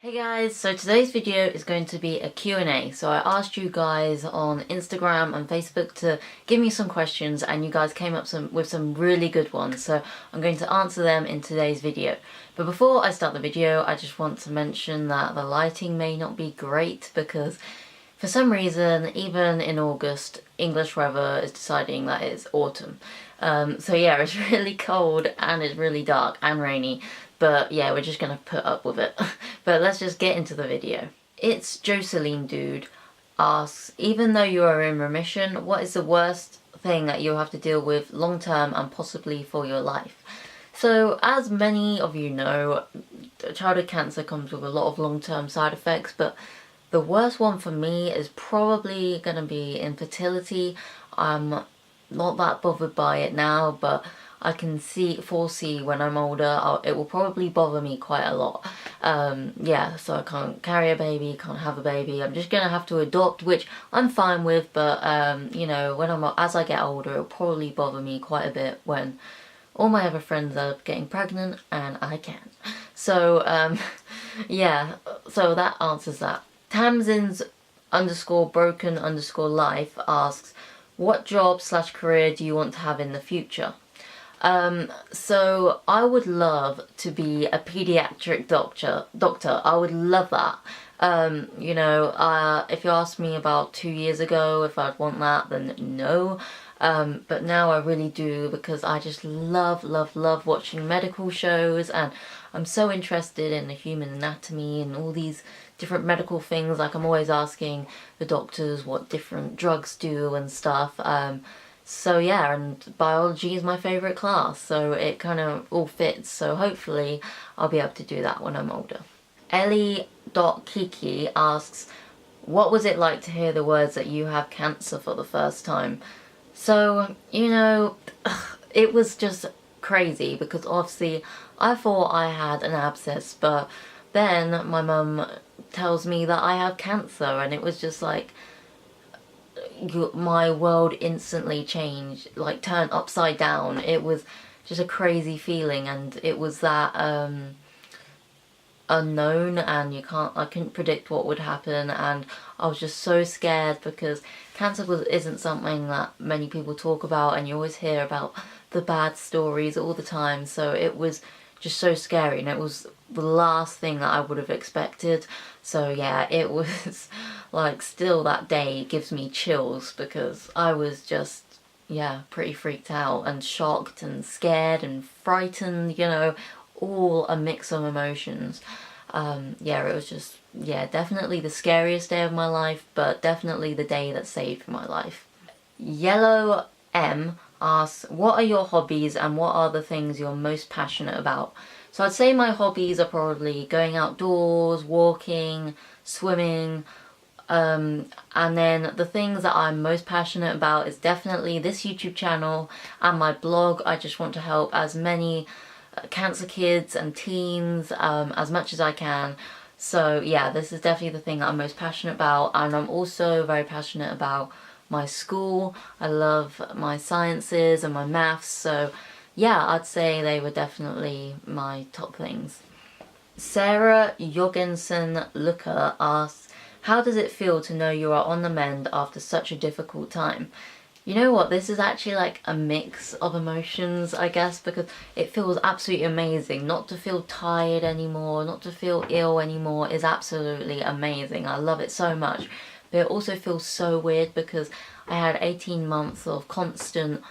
Hey guys, so today's video is going to be a Q&A. So I asked you guys on Instagram and Facebook to give me some questions and you guys came up with some really good ones. So I'm going to answer them in today's video. But before I start the video, I just want to mention that the lighting may not be great because for some reason, even in August, English weather is deciding that it's autumn. So yeah, it's really cold and it's really dark and rainy. But yeah, we're just gonna put up with it. But let's just get into the video. It's Jocelyn Dude asks, even though you are in remission, what is the worst thing that you'll have to deal with long term and possibly for your life? So as many of you know, childhood cancer comes with a lot of long term side effects, but the worst one for me is probably gonna be infertility. I'm not that bothered by it now, but I can foresee when I'm older, it will probably bother me quite a lot. Yeah, so I can't carry a baby, can't have a baby. I'm just gonna have to adopt, which I'm fine with, but you know, as I get older, it'll probably bother me quite a bit when all my other friends are getting pregnant and I can't. So yeah, so that answers that. Tamsin's _broken_life asks, what job / career do you want to have in the future? So I would love to be a pediatric doctor. I would love that. You know, if you asked me about 2 years ago if I'd want that, then no. But now I really do, because I just love watching medical shows, and I'm so interested in the human anatomy and all these different medical things. Like, I'm always asking the doctors what different drugs do and stuff. So yeah, and biology is my favourite class, so it kind of all fits. So hopefully I'll be able to do that when I'm older. Ellie.Kiki asks, what was it like to hear the words that you have cancer for the first time? So, you know, it was just crazy, because obviously I thought I had an abscess, but then my mum tells me that I have cancer, and it was just like, my world instantly changed, like turned upside down. It was just a crazy feeling, and it was that unknown, and I couldn't predict what would happen, and I was just so scared, because cancer isn't something that many people talk about, and you always hear about the bad stories all the time. So it was just so scary, and it was the last thing that I would have expected. So yeah, it was like, still that day gives me chills, because I was just, yeah, pretty freaked out and shocked and scared and frightened, you know, all a mix of emotions. Yeah, it was just, yeah, definitely the scariest day of my life, but definitely the day that saved my life. Yellow M asks, what are your hobbies and what are the things you're most passionate about? So I'd say my hobbies are probably going outdoors, walking, swimming, and then the things that I'm most passionate about is definitely this YouTube channel and my blog. I just want to help as many cancer kids and teens as much as I can. So yeah, this is definitely the thing that I'm most passionate about, and I'm also very passionate about my school. I love my sciences and my maths, so yeah, I'd say they were definitely my top things. Sarah Jorgensen Looker asks, how does it feel to know you are on the mend after such a difficult time? You know what, this is actually like a mix of emotions, I guess, because it feels absolutely amazing. Not to feel tired anymore, not to feel ill anymore is absolutely amazing. I love it so much. But it also feels so weird, because I had 18 months of constant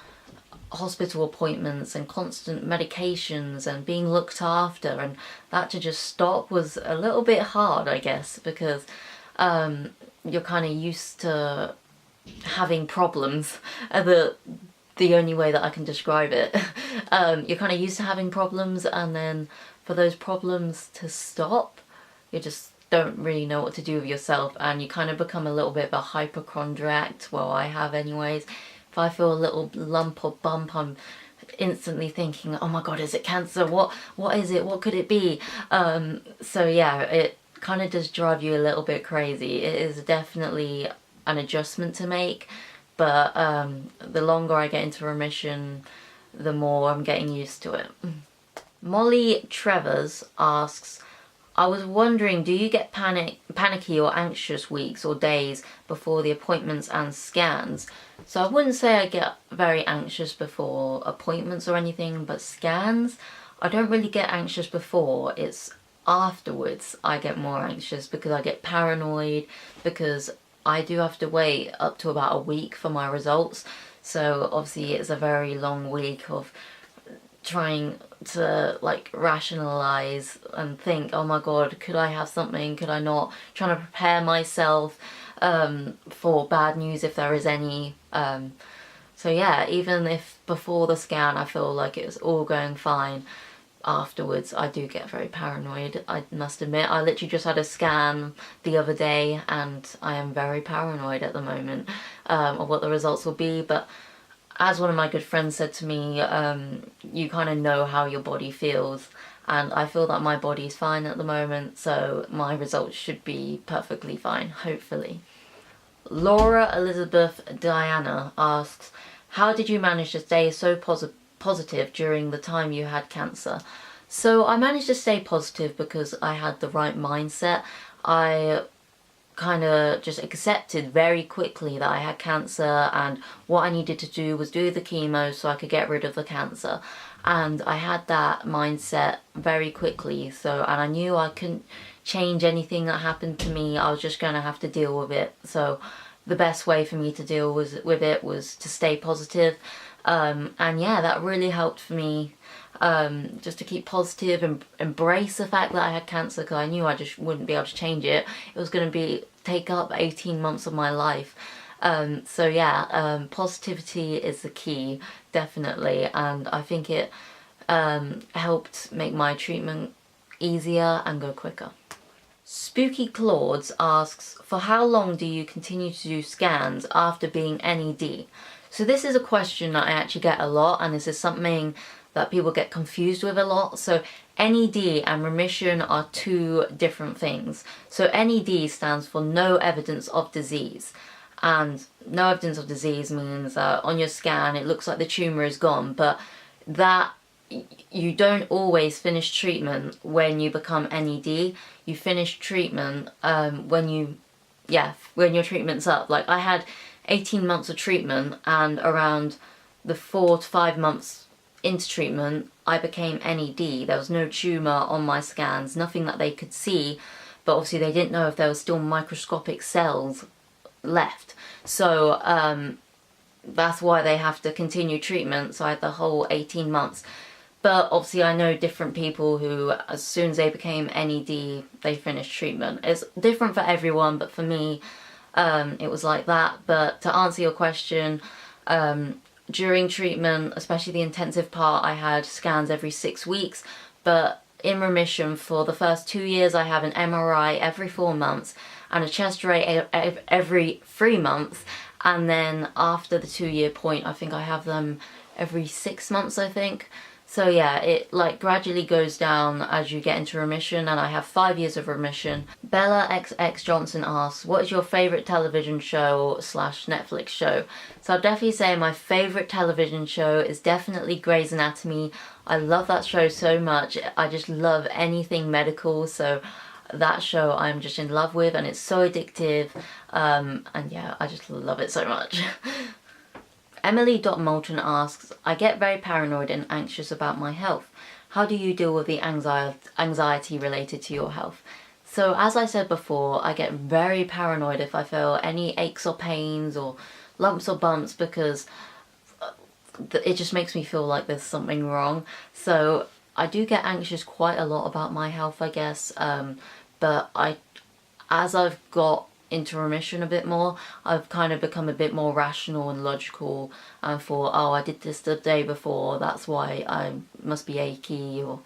hospital appointments and constant medications and being looked after, and that to just stop was a little bit hard, I guess, because you're kind of used to having problems. The only way that I can describe it. You're kind of used to having problems, and then for those problems to stop, you just don't really know what to do with yourself, and you kind of become a little bit of a hypochondriac. Well, I have anyways. If I feel a little lump or bump, I'm instantly thinking, oh my god, is it cancer? What is it? What could it be? So yeah, it kind of does drive you a little bit crazy. It is definitely an adjustment to make, but the longer I get into remission, the more I'm getting used to it. Molly Trevors asks, I was wondering, do you get panicky or anxious weeks or days before the appointments and scans? So I wouldn't say I get very anxious before appointments or anything, but scans, I don't really get anxious before. It's afterwards I get more anxious because I get paranoid, because I do have to wait up to about a week for my results. So obviously it's a very long week of trying to like rationalize and think, oh my god, could I have something, could I not, trying to prepare myself for bad news if there is any. So yeah, even if before the scan I feel like it's all going fine, afterwards I do get very paranoid. I must admit, I literally just had a scan the other day and I am very paranoid at the moment of what the results will be. But as one of my good friends said to me, you kind of know how your body feels, and I feel that my body's fine at the moment, so my results should be perfectly fine, hopefully. Laura Elizabeth Diana asks, how did you manage to stay so positive during the time you had cancer? So I managed to stay positive because I had the right mindset. I kind of just accepted very quickly that I had cancer, and what I needed to do was do the chemo so I could get rid of the cancer. And I had that mindset very quickly, so, and I knew I couldn't change anything that happened to me. I was just going to have to deal with it. So the best way for me to deal with it was to stay positive. And yeah, that really helped for me, just to keep positive and embrace the fact that I had cancer, because I knew I just wouldn't be able to change it. It was going to take up 18 months of my life. So yeah, positivity is the key, definitely, and I think it helped make my treatment easier and go quicker. Spooky Claudes asks, for how long do you continue to do scans after being NED? So this is a question that I actually get a lot, and this is something that people get confused with a lot. So NED and remission are two different things. So NED stands for no evidence of disease. And no evidence of disease means that on your scan it looks like the tumour is gone, but that you don't always finish treatment when you become NED. You finish treatment when your treatment's up. Like, I had 18 months of treatment, and around the 4 to 5 months into treatment I became NED. There was no tumour on my scans, nothing that they could see, but obviously they didn't know if there were still microscopic cells left. So that's why they have to continue treatment. So I had the whole 18 months. But obviously I know different people who, as soon as they became NED, they finished treatment. It's different for everyone, but for me, it was like that. But to answer your question, during treatment, especially the intensive part, I had scans every 6 weeks. But in remission, for the first 2 years, I have an MRI every 4 months and a chest ray every 3 months. And then after the 2-year point, I think I have them every 6 months, I think. So yeah, it like gradually goes down as you get into remission, and I have 5 years of remission. Bella XX Johnson asks, what is your favourite television show / Netflix show? So I'll definitely say my favourite television show is definitely Grey's Anatomy. I love that show so much. I just love anything medical, so that show I'm just in love with, and it's so addictive. And yeah, I just love it so much. Emily.Moulton asks, I get very paranoid and anxious about my health. How do you deal with the anxiety related to your health? So as I said before, I get very paranoid if I feel any aches or pains or lumps or bumps, because it just makes me feel like there's something wrong. So I do get anxious quite a lot about my health, I guess. But as I've got into remission a bit more, I've kind of become a bit more rational and logical, and thought, oh, I did this the day before, that's why I must be achy, or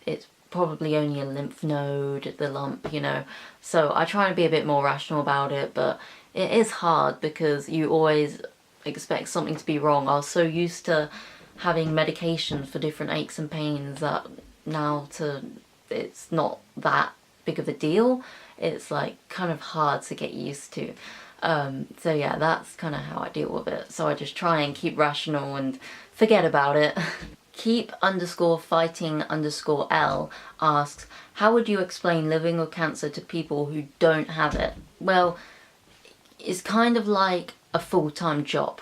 it's probably only a lymph node, the lump, you know. So I try to be a bit more rational about it, but it is hard because you always expect something to be wrong. I was so used to having medication for different aches and pains that now it's not that big of a deal. It's like kind of hard to get used to. So yeah, that's kind of how I deal with it. So I just try and keep rational and forget about it. keep_fighting_L asks, how would you explain living with cancer to people who don't have it? Well, it's kind of like a full-time job.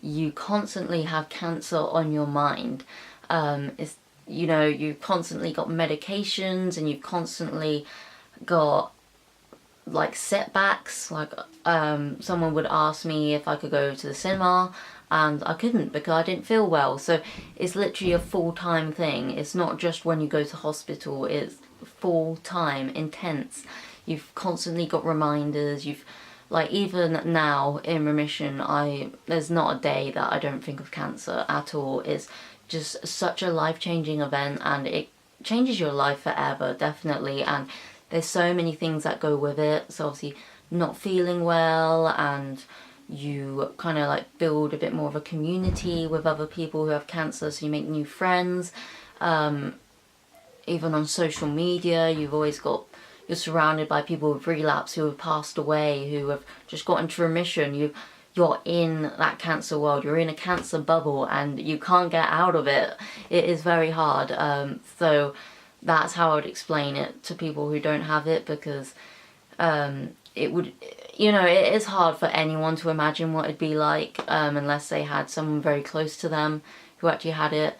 You constantly have cancer on your mind. You know, you've constantly got medications, and you've constantly got like setbacks. Like someone would ask me if I could go to the cinema, and I couldn't because I didn't feel well. So it's literally a full-time thing. It's not just when you go to hospital, it's full-time, intense. You've constantly got reminders. You've, like, even now in remission, there's not a day that I don't think of cancer at all. It's just such a life-changing event, and it changes your life forever, definitely. And there's so many things that go with it. So obviously not feeling well, and you kind of like build a bit more of a community with other people who have cancer, so you make new friends. Even on social media, you're surrounded by people with relapse who have passed away, who have just got into remission. You're in that cancer world, you're in a cancer bubble, and you can't get out of it. It is very hard. So that's how I would explain it to people who don't have it, because it would, you know, it is hard for anyone to imagine what it'd be like unless they had someone very close to them who actually had it.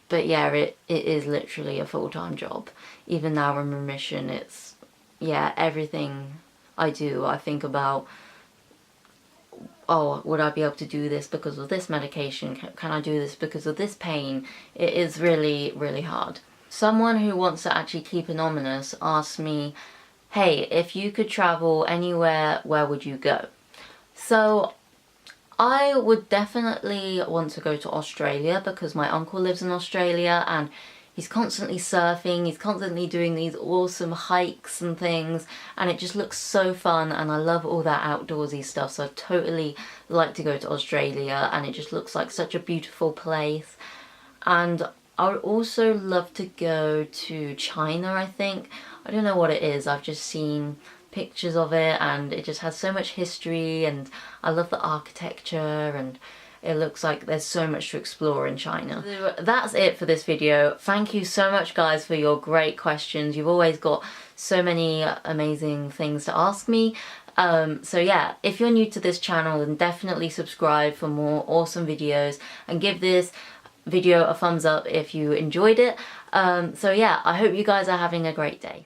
But yeah, it is literally a full-time job. Even now in remission, it's, yeah, everything I do, I think about, oh, would I be able to do this because of this medication? Can I do this because of this pain? It is really, really hard. Someone who wants to actually keep anonymous asked me, hey, if you could travel anywhere, where would you go? So I would definitely want to go to Australia, because my uncle lives in Australia and he's constantly surfing, he's constantly doing these awesome hikes and things, and it just looks so fun, and I love all that outdoorsy stuff, so I'd totally like to go to Australia, and it just looks like such a beautiful place. And I would also love to go to China, I think. I don't know what it is, I've just seen pictures of it, and it just has so much history, and I love the architecture, and it looks like there's so much to explore in China. So that's it for this video. Thank you so much, guys, for your great questions. You've always got so many amazing things to ask me. So yeah, if you're new to this channel, then definitely subscribe for more awesome videos, and give this video a thumbs up if you enjoyed it. So yeah, I hope you guys are having a great day.